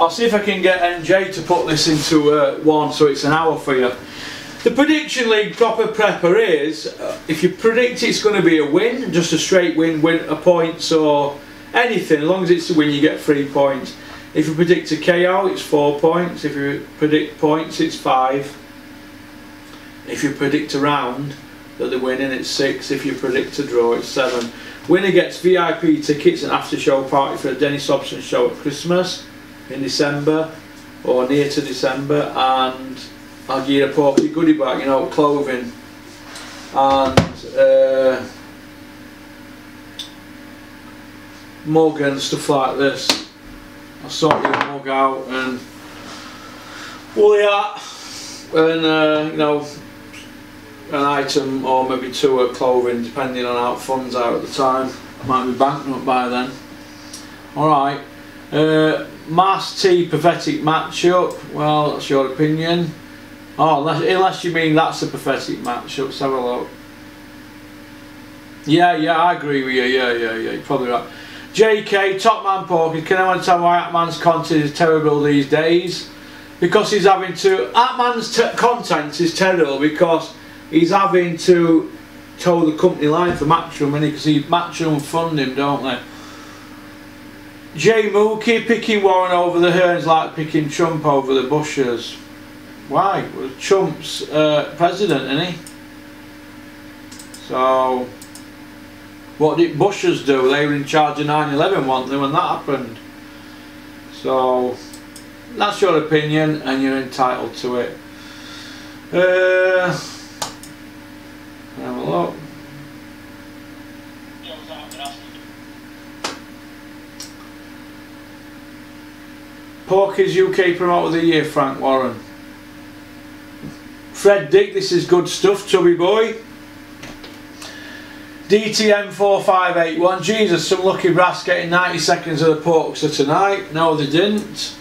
I'll see if I can get NJ to put this into one so it's an hour for you. The prediction league proper prepper is, if you predict it's going to be a win, just a straight win, a points or anything, as long as it's a win you get 3 points. If you predict a KO it's 4 points, if you predict points it's 5. If you predict a round that they're winning it's 6, if you predict a draw it's 7. Winner gets VIP tickets and after show party for the Dennis Hobson show at Christmas in December or near to December, and I'll give you a Porky goodie bag, you know, clothing and mug and stuff like this. I'll sort your mug out and woolly hat and you know, an item or maybe 2 of clothing depending on how funds are at the time. I might be bankrupt by then. Alright, Mass T pathetic matchup, well that's your opinion. Oh, unless you mean that's a pathetic matchup, let's have a look. Yeah, I agree with you, yeah, you're probably right. JK, Top Man Porky, can anyone tell why Atman's content is terrible these days? Because he's having to, Atman's content is terrible because he's having to toe the company line for Matchroom, because Matchroom fund him, don't they? Jay Mookie, picking Warren over the Hearns like picking Trump over the Bushes. Why? Well, Trump's president, isn't he? So, what did Bushes do? They were in charge of 9/11, weren't they, when that happened? So, that's your opinion and you're entitled to it. Have a look. Porky's UK Promoter of the Year, Frank Warren. Fred Dick, this is good stuff, chubby boy. DTM 4581, Jesus, some lucky brass getting 90 seconds of the Porkster tonight. No, they didn't.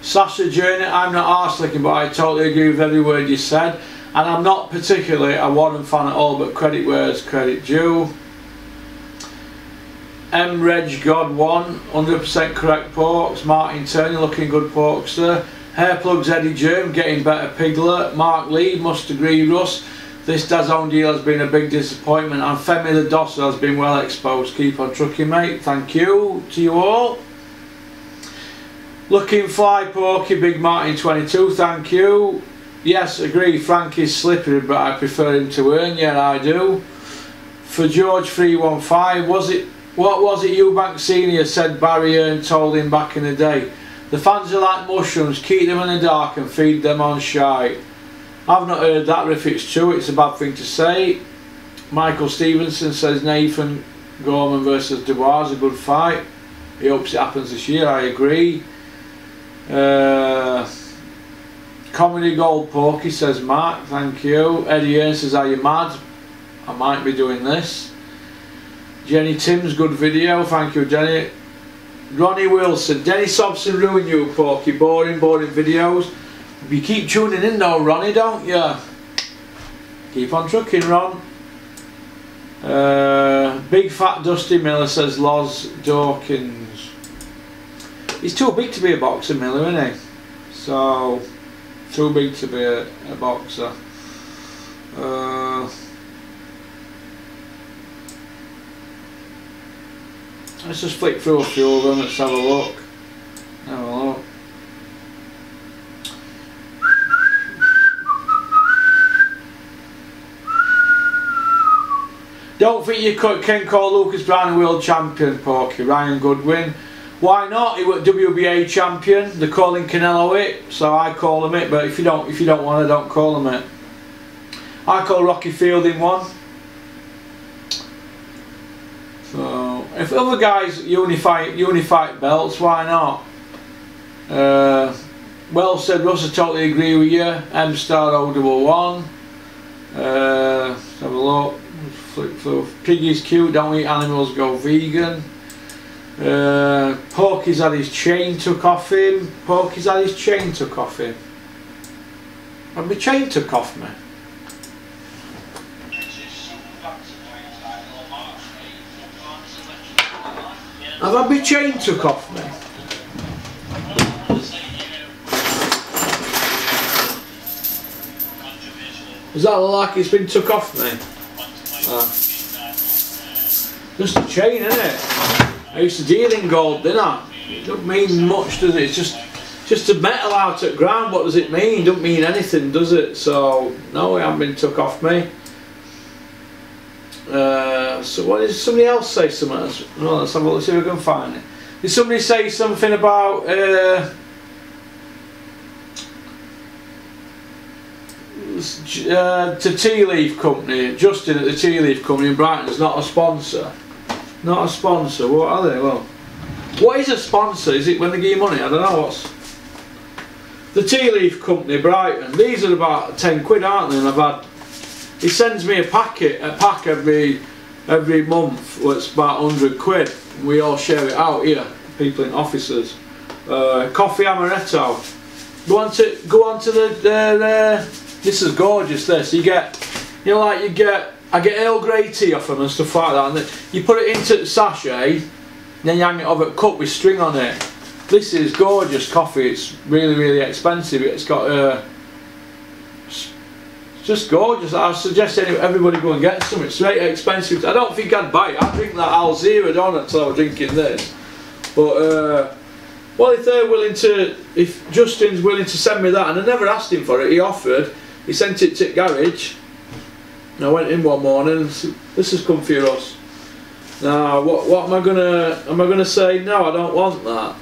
Sasha Journey, I'm not arse-licking, but I totally agree with every word you said. And I'm not particularly a Warren fan at all, but credit where it's credit due. M Reg God 1, 100% correct Porks. Martin Turner, looking good Porkster. Hairplugs Eddie Germ, getting better Piglet. Mark Lee, must agree Russ. This DAZN deal has been a big disappointment, and Femi the Dosser has been well exposed. Keep on trucking, mate. Thank you to you all. Looking Fly Porky, Big Martin 22, thank you. Yes, agree, Frank is slippery, but I prefer him to earn. Yeah, I do. For George 315, what was it Eubank Senior said Barry Earn told him back in the day? The fans are like mushrooms, keep them in the dark and feed them on shite. I've not heard that, but if it's true, it's a bad thing to say. Michael Stevenson says Nathan Gorman versus Dubois is a good fight. He hopes it happens this year, I agree. Comedy Gold Porky says Mark, thank you. Eddie Earn says, are you mad? I might be doing this. Jenny Timms, good video, thank you Jenny. Ronnie Wilson, Dennis Hobson ruin you Porky, boring videos. You keep tuning in though Ronnie, don't you? Keep on trucking Ron. Big Fat Dusty Miller says Loz Dawkins. He's too big to be a boxer, Miller, isn't he? So, too big to be a boxer. Let's just flick through a few of them, let's have a look. Don't think you can call Lucas Brown a world champion, Porky. Ryan Goodwin. Why not? He was WBA champion. They're calling Canelo it, so I call him it. But if you don't want to, don't call him it. I call Rocky Fielding one. So if other guys unify belts, why not? Well said, Russ. I totally agree with you. M Star 011. Let's have a look. Flip through. Piggy's cute. Don't eat animals. Go vegan. Porky's had his chain took off him. Porky's had his chain took off him. Have my chain took off me? Have I my chain took off me? Does that look like it's been took off me? Just a chain, isn't it? I used to deal in gold, didn't I? It don't mean much, does it? It's just a metal out at ground. What does it mean? Don't mean anything, does it? So no, it hasn't been took off me. So what did somebody else say? Something else? No, let's have a look, see if we can find it. Did somebody say something about to Tea Leaf Company? Justin at the Tea Leaf Company in Brighton is not a sponsor. Not a sponsor. What are they? Well, what is a sponsor? Is it when they give you money? I don't know. What's the Tea Leaf Company Brighton? These are about 10 quid, aren't they? And I've had. He sends me a pack every month. Well, it's about 100 quid. We all share it out here. People in offices. Coffee amaretto. Go on to the. This is gorgeous. This you get. You know, like you get. I get Earl Grey tea off them and stuff like that. And then you put it into the sachet. Then you hang it over a cup with string on it. This is gorgeous coffee. It's really expensive. It's got it's just gorgeous. I suggest everybody go and get some. It's very expensive. I don't think I'd buy it. I drink that Al Zero, don't I, until I was drinking this. But well, if they're willing to, if Justin's willing to send me that, and I never asked him for it. He offered. He sent it to the garage. And I went in one morning and said, "This has come for us." Now, what am I gonna say? No, I don't want that.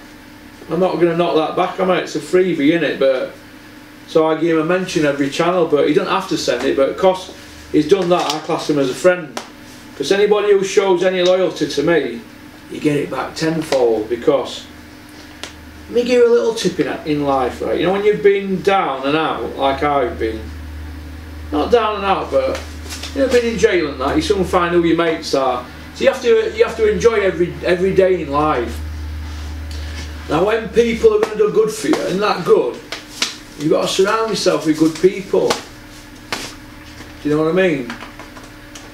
I'm not gonna knock that back. I mean, it's a freebie, innit? But so I give him a mention every channel, but he doesn't have to send it. But because he's done that, I class him as a friend. Because anybody who shows any loyalty to me, you get it back tenfold. Because let me give you a little tip in life, right? You know, when you've been down and out, like I've been, not down and out, but you've been in jail and that, you soon find who your mates are. So you have to enjoy every day in life. Now, when people are going to do good for you, and that good, you've got to surround yourself with good people. Do you know what I mean?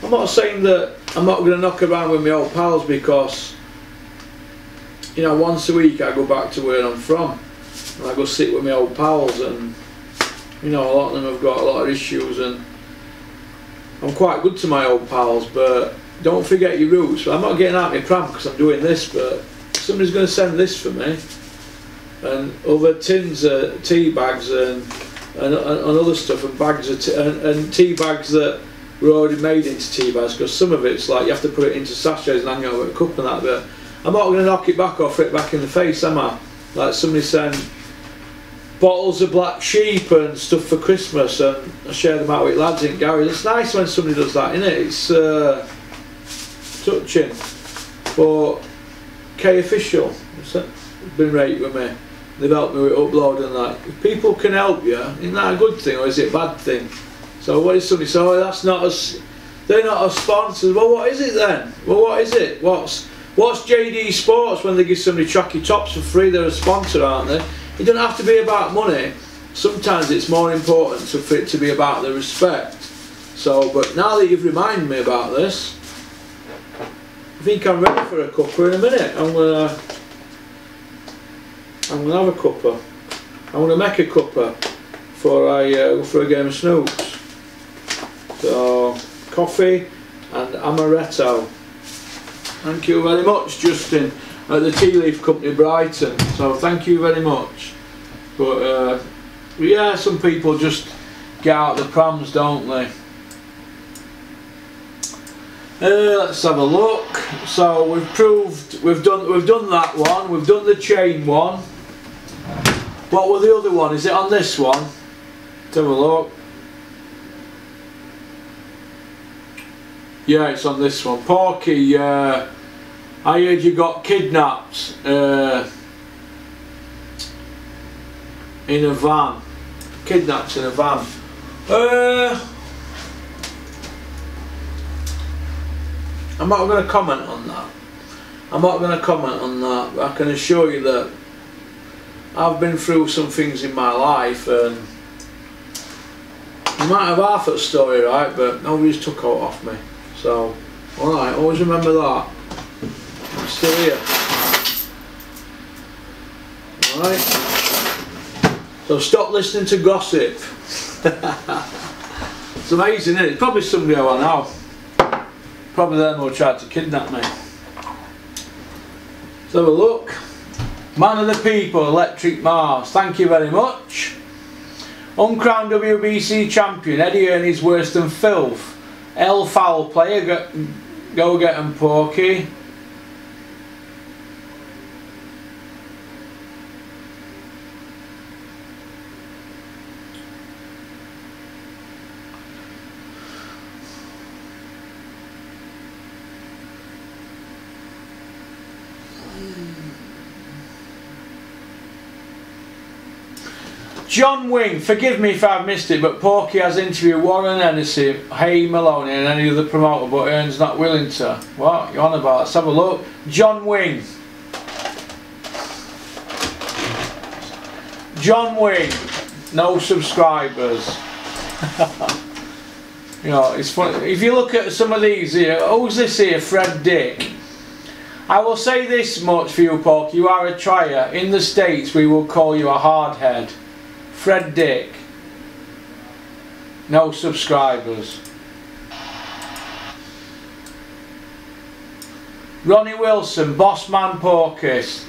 I'm not saying that I'm not going to knock around with my old pals, because, you know, once a week I go back to where I'm from and I go sit with my old pals, and, you know, a lot of them have got a lot of issues, and I'm quite good to my old pals, but don't forget your roots. But I'm not getting out my pram because I'm doing this, but somebody's going to send this for me, and other tins of tea bags and other stuff, and bags of and tea bags that were already made into tea bags, because some of it's like you have to put it into sachets and hang it over a cup and that. But I'm not going to knock it back or throw it back in the face, am I? Like somebody sent bottles of Black Sheep and stuff for Christmas, and I share them out with lads in Gary. It's nice when somebody does that, isn't it? It's touching. But K Official has been right with me. They've helped me with uploading that. If people can help you, isn't that a good thing or is it a bad thing? So what is somebody saying? Oh, that's not us. They're not a sponsor. Well, what is it then? Well, what is it? What's JD Sports when they give somebody tracky tops for free? They're a sponsor, aren't they? It doesn't have to be about money. Sometimes it's more important for it to be about the respect. So, but now that you've reminded me about this, I think I'm ready for a cuppa in a minute. I'm gonna have a cuppa. I'm gonna make a cuppa before I go for a game of snooks. So, coffee and amaretto. Thank you very much, Justin, at the Tea Leaf Company Brighton. So thank you very much. But yeah, some people just get out the prams, don't they? Let's have a look. So we've done that one. We've done the chain one. What were the other one? Is it on this one? Let's have a look. Yeah, it's on this one. Porky, I heard you got kidnapped in a van. Kidnapped in a van. I'm not going to comment on that. I'm not going to comment on that. But I can assure you that I've been through some things in my life, and you might have half a story right, but nobody's took out off me. So, alright, always remember that. I'm still here. Alright? So stop listening to gossip. It's amazing, isn't it? It's probably somebody who I know. Probably them who tried to kidnap me. Let's have a look. Man of the people, Electric Mars, thank you very much. Uncrowned WBC champion, Eddie Ernie's worse than filth. L foul player, go get 'em Porky. John Wing, forgive me if I've missed it, but Porky has interviewed Warren Hennessy, Hay Maloney and any other promoter, but Ern's not willing to. What? You on about? Let's have a look. John Wing. John Wing, no subscribers. You know, it's funny. If you look at some of these here, who's this here? Fred Dick. I will say this much for you, Porky, you are a trier. In the States, we will call you a hardhead. Fred Dick, no subscribers. Ronnie Wilson, Bossman Porkys,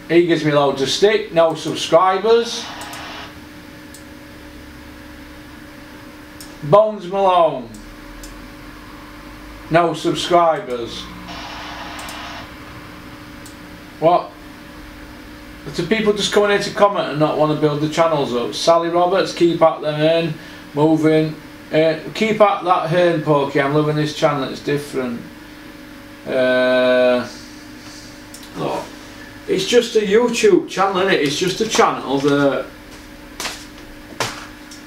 he gives me loads of stick, no subscribers. Bones Malone, no subscribers. What? To people just coming in to comment and not want to build the channels up. Sally Roberts, keep at them Hern, moving. Keep at that Hern, Porky, I'm loving this channel, it's different. Look, it's just a YouTube channel, isn't it? It's just a channel that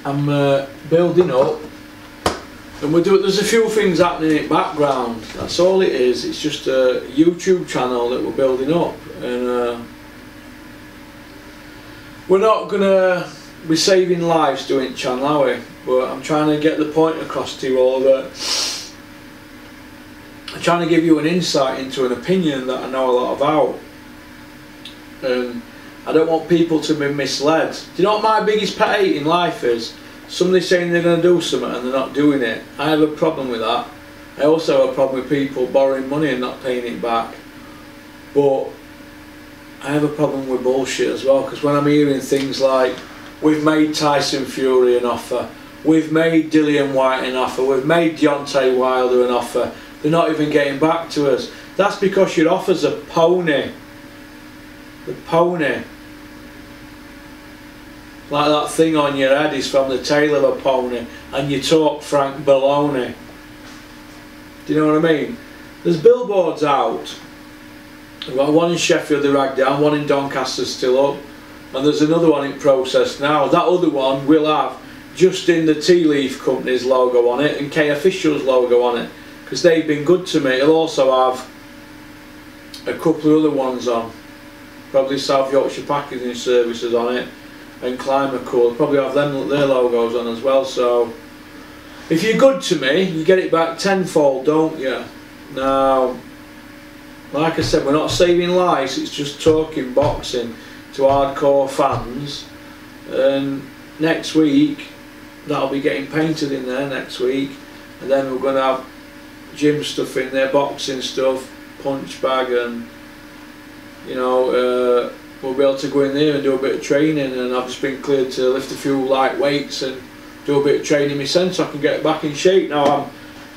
I'm building up. And there's a few things happening in the background, that's all it is. It's just a YouTube channel that we're building up. And we're not going to be saving lives doing the channel, are we? But I'm trying to get the point across to you all that I'm trying to give you an insight into an opinion that I know a lot about. And I don't want people to be misled. Do you know what my biggest pet hate in life is? Somebody saying they're going to do something and they're not doing it. I have a problem with that. I also have a problem with people borrowing money and not paying it back. But I have a problem with bullshit as well, because when I'm hearing things like, we've made Tyson Fury an offer, we've made Dillian White an offer, we've made Deontay Wilder an offer, they're not even getting back to us. That's because your offer's a pony. The pony. Like that thing on your head is from the tail of a pony, and you talk Frank Baloney. Do you know what I mean? There's billboards out. We've got one in Sheffield, the Ragdown, one in Doncaster still up, and there's another one in process now. That other one will have Justin the Tea Leaf Company's logo on it and K Official's logo on it, because they've been good to me. It'll also have a couple of other ones on, probably South Yorkshire Packaging Services on it, and Climate Cool. Probably have their logos on as well. So if you're good to me, you get it back tenfold, don't you? Now, like I said, we're not saving lives, it's just talking boxing to hardcore fans. And next week, that'll be getting painted in there next week. And then we're going to have gym stuff in there, boxing stuff, punch bag, and you know, we'll be able to go in there and do a bit of training. And I've just been cleared to lift a few light weights and do a bit of training myself so I can get back in shape. Now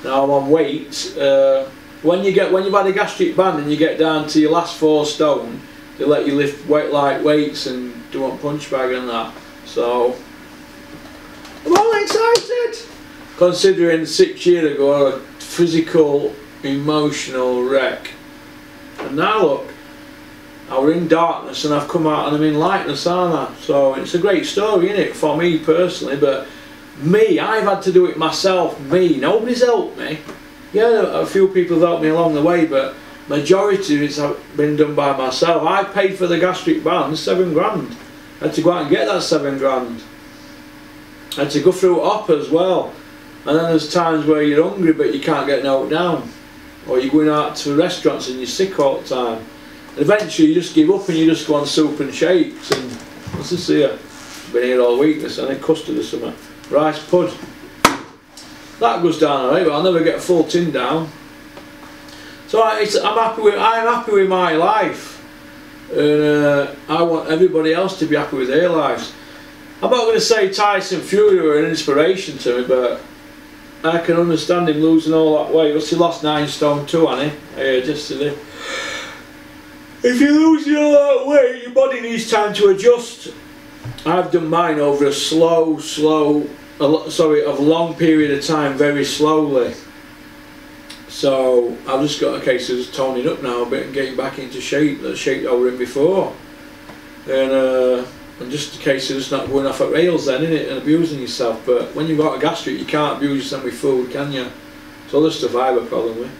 I'm on weight. When you've had a gastric band and you get down to your last 4 stone, they let you lift light weights and do a punch bag and that. So I'm all excited, considering 6 years ago a physical, emotional wreck. And now look, I were in darkness and I've come out and I'm in lightness, aren't I? So it's a great story, isn't it, for me personally. But me, I've had to do it myself. Me, nobody's helped me. Yeah, a few people have helped me along the way, but majority of it's been done by myself. I paid for the gastric band, £7 grand. I had to go out and get that £7 grand. I had to go through op as well. And then there's times where you're hungry but you can't get knocked down, or you're going out to restaurants and you're sick all the time. And eventually you just give up and you just go on soup and shakes. And what's this here? Been here all week, this, I need custard or something. rice pud. That goes down alright, but I'll never get a full tin down. So I'm happy with my life, and I want everybody else to be happy with their lives. I'm not going to say Tyson Fury were an inspiration to me, but I can understand him losing all that weight. He lost 9 stone too, hasn't he? Just today. If you're losing all that weight, your body needs time to adjust. I've done mine over a long period of time, very slowly. So I've just got a case of just toning up now a bit and getting back into shape, the shape I was in before. And just a case of just not going off at rails then, innit, and abusing yourself. But when you've got a gastric, you can't abuse yourself with food, can you? It's other stuff I have a problem with.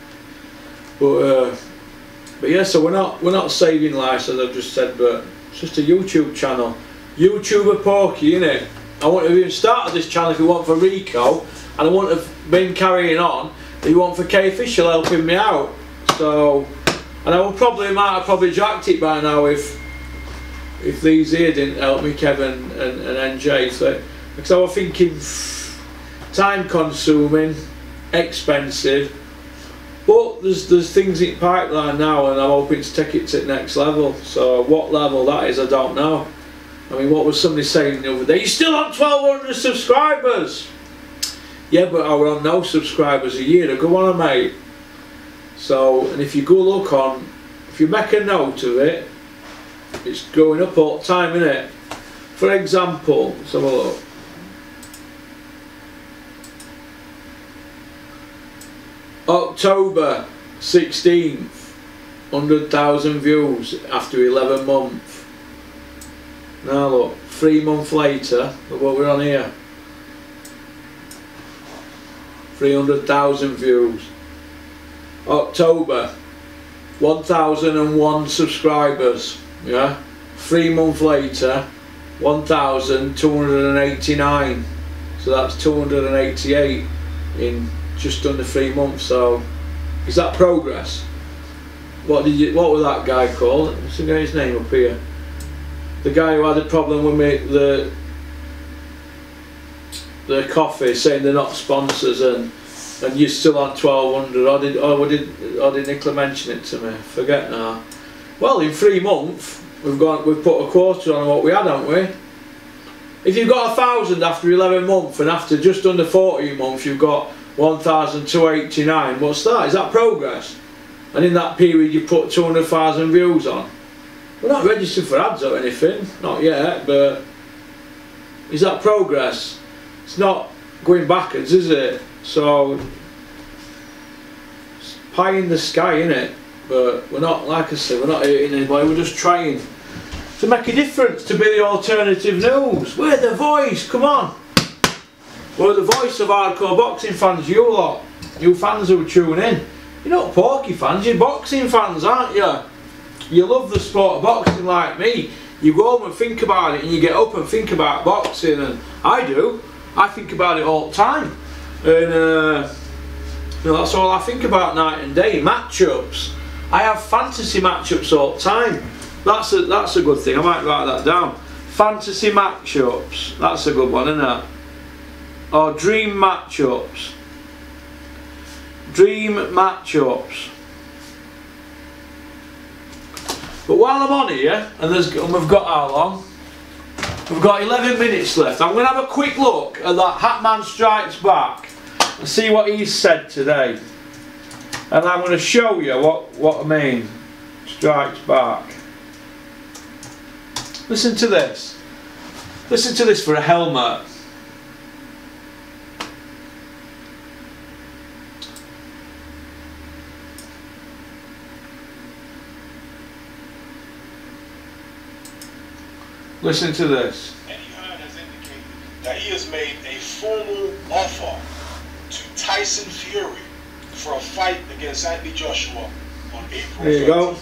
But yeah, so we're not saving lives, as I've just said, but it's just a YouTube channel. YouTuber Porky, innit? I wouldn't have even started this channel if it weren't for Rico, and I wouldn't have been carrying on if it weren't for K Official helping me out. So, and I might have probably jacked it by now if these here didn't help me, Kevin and NJ. So, because I was thinking, time consuming, expensive, but there's things in pipeline now, and I'm hoping to take it to the next level. So what level that is, I don't know. I mean, what was somebody saying the other day? You're still on 1,200 subscribers. Yeah, but I was on no subscribers a year ago, wasn't I, mate? So, and if you go look on, if you make a note of it, it's going up all the time, isn't it? For example, let's have a look. October 16th, 100,000 views after 11 months. Now look, 3 months later, look what we're on here. 300,000 views. October, 1,001 subscribers. Yeah, 3 months later, 1,289. So that's 288 in just under 3 months. So, is that progress? What was that guy called? Let's get his name up here. The guy who had a problem with me, the coffee, saying they're not sponsors, and you're still on 1,200. Or did Nicola mention it to me? Forget now. Well, in 3 months we've put a quarter on what we had, haven't we? If you've got 1,000 after 11 months, and after just under 14 months you've got 1,289, what's that? Is that progress? And in that period you put 200,000 views on. We're not registered for ads or anything, not yet, but is that progress? It's not going backwards, is it? So it's pie in the sky, innit? But we're not, like I said, we're not hurting anybody, we're just trying to make a difference, to be the alternative news. We're the voice, come on. We're the voice of hardcore boxing fans, you lot. You fans who tune in. You're not Porky fans, you're boxing fans, aren't you? You love the sport of boxing like me. You go home and think about it, and you get up and think about boxing, and I do. I think about it all the time. And you know, that's all I think about night and day. Matchups. I have fantasy matchups all the time. That's a good thing. I might write that down. Fantasy matchups. That's a good one, isn't it? Or dream matchups. Dream matchups. But while I'm on here, and we've got how long? We've got 11 minutes left. I'm going to have a quick look at that Hatman Strikes Back and see what he's said today. And I'm going to show you what I mean. Strikes Back. Listen to this. Listen to this for a helmet. Listen to this. Eddie Hearn has indicated that he has made a formal offer to Tyson Fury for a fight against Anthony Joshua on April 13th. There you go.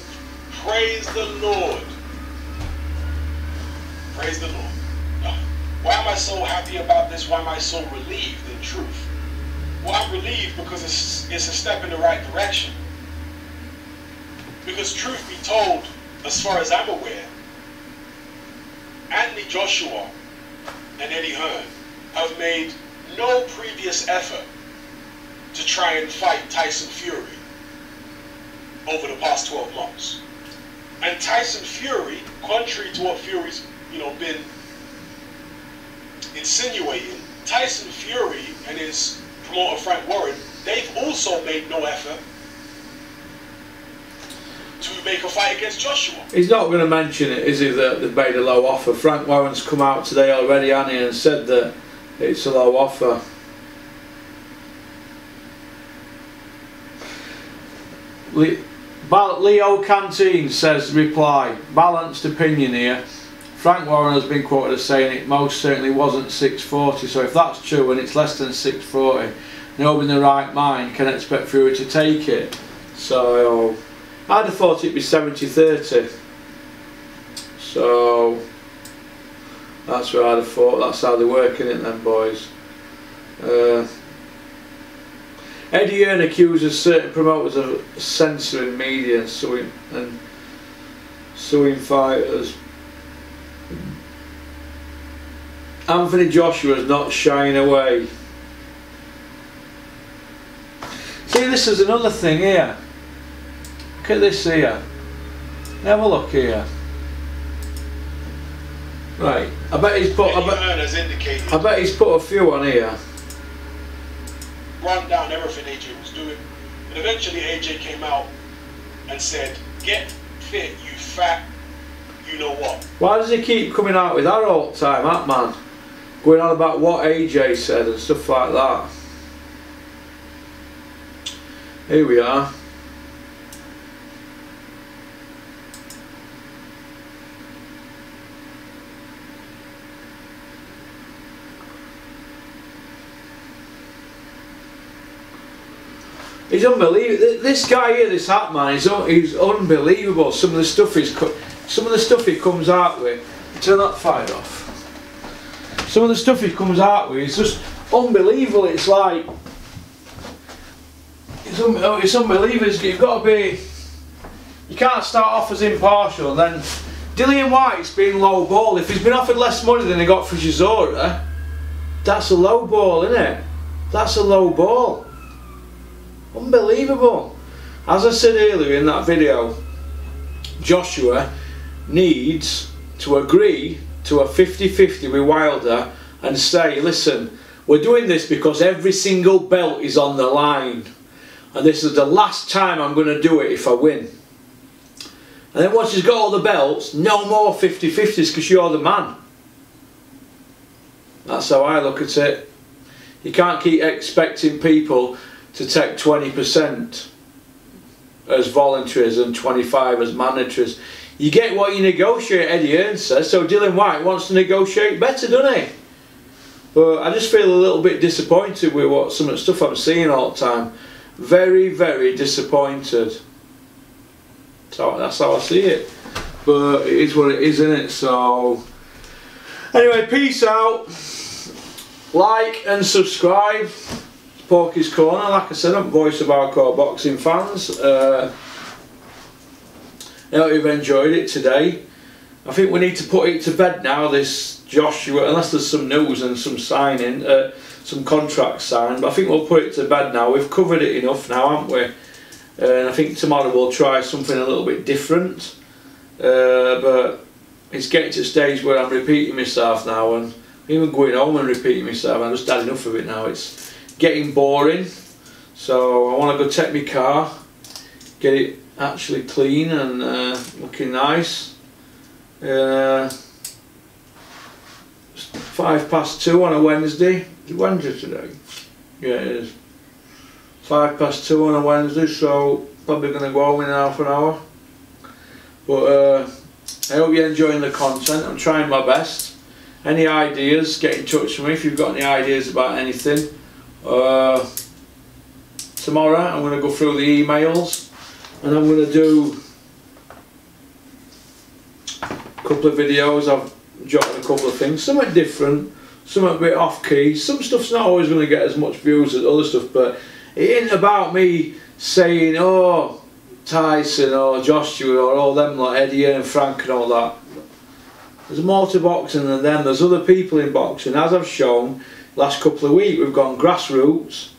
Praise the Lord. Praise the Lord. Now, why am I so happy about this? Why am I so relieved in truth? Well, I'm relieved because it's a step in the right direction. Because truth be told, as far as I'm aware, Anthony Joshua and Eddie Hearn have made no previous effort to try and fight Tyson Fury over the past 12 months. And Tyson Fury, contrary to what Fury's, been insinuating, Tyson Fury and his promoter Frank Warren, they've also made no effort to make a fight against Joshua. He's not going to mention it, is he, that they've made a low offer? Frank Warren's come out today already, hasn't he, and said that it's a low offer. Leo Canteen says, reply, balanced opinion here. Frank Warren has been quoted as saying it most certainly wasn't 640, so if that's true and it's less than 640, nobody in the right mind can expect Fury to take it. So I'd have thought it'd be 70-30. So that's where I'd have thought, that's how they're working it then, boys. Eddie Hearn accuses certain promoters of censoring media and suing fighters. Anthony Joshua is not shying away. See, this is another thing here. Look at this here. Have a look here. Right, I bet he's put. I bet he's put a few on here. Run down everything AJ was doing, and eventually AJ came out and said, "Get fit, you fat, you know what." Why does he keep coming out with that all the time, that man? Going on about what AJ said and stuff like that. Here we are. He's unbelievable. This guy here, this hat man, he's unbelievable. Some of the stuff he comes out with. Turn that fire off. Some of the stuff he comes out with is just unbelievable. It's like it's unbelievable. You've got to be. You can't start off as impartial. And then Dillian White's been low ball. If he's been offered less money than he got for Chisora, that's a low ball, isn't it? That's a low ball. Unbelievable. As I said earlier in that video, Joshua needs to agree to a 50-50 with Wilder and say, listen, we're doing this because every single belt is on the line, and this is the last time I'm going to do it if I win. And then once he's got all the belts, no more 50-50s because you're the man. That's how I look at it. You can't keep expecting people to take 20% as voluntaries and 25% as mandatories. You get what you negotiate, Eddie Hearn says, so Dillian White wants to negotiate better, doesn't he? But I just feel a little bit disappointed with some of the stuff I'm seeing all the time. Very, very disappointed. So that's how I see it. But it is what it is, isn't it? So anyway, peace out. Like and subscribe. Porky's Corner, like I said, I'm voice of hardcore boxing fans. I hope you've enjoyed it today. I think we need to put it to bed now, this Joshua, unless there's some news and some signing, some contracts signed, but I think we'll put it to bed now. We've covered it enough now, haven't we? And I think tomorrow we'll try something a little bit different, but it's getting to a stage where I'm repeating myself now, and even going home and repeating myself. I've just had enough of it now. It's getting boring, so I want to go take my car, get it actually clean and looking nice. 2:05 on a Wednesday. Is it Wednesday today? Yeah, it is. 2:05 on a Wednesday, so probably going to go home in half an hour. But I hope you're enjoying the content. I'm trying my best. Any ideas, get in touch with me if you've got any ideas about anything. Tomorrow I'm going to go through the emails and I'm going to do a couple of videos. I've jotted a couple of things, something different, something a bit off key. Some stuff's not always going to get as much views as other stuff, but it ain't about me saying, oh, Tyson or Joshua or all them like Eddie and Frank and all that. There's more to boxing than them. There's other people in boxing, as I've shown. last couple of weeks we've gone grassroots,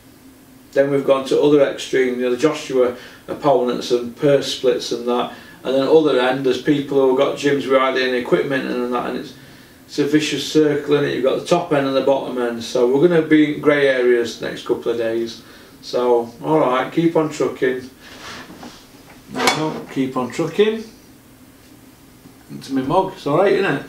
then we've gone to other extreme, you know, the Joshua opponents and purse splits and that, and then other end there's people who have got gyms with hardly any equipment and that, and it's a vicious circle, and you've got the top end and the bottom end. So we're going to be in grey areas next couple of days. So alright, keep on trucking. No, keep on trucking. Into my mug, it's alright, isn't it?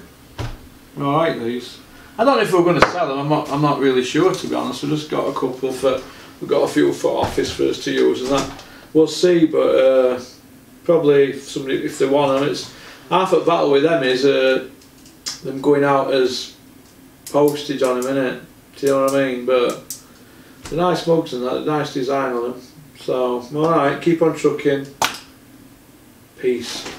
Alright, these. I don't know if we're going to sell them, I'm not really sure, to be honest. We've just got a couple for, we've got a few for office for us to use and that. We'll see, but probably if somebody, if they want them, it's half a battle with them is them going out as postage on them, innit? Do you know what I mean? But the nice mugs and that, nice design on them. So, alright, keep on trucking. Peace.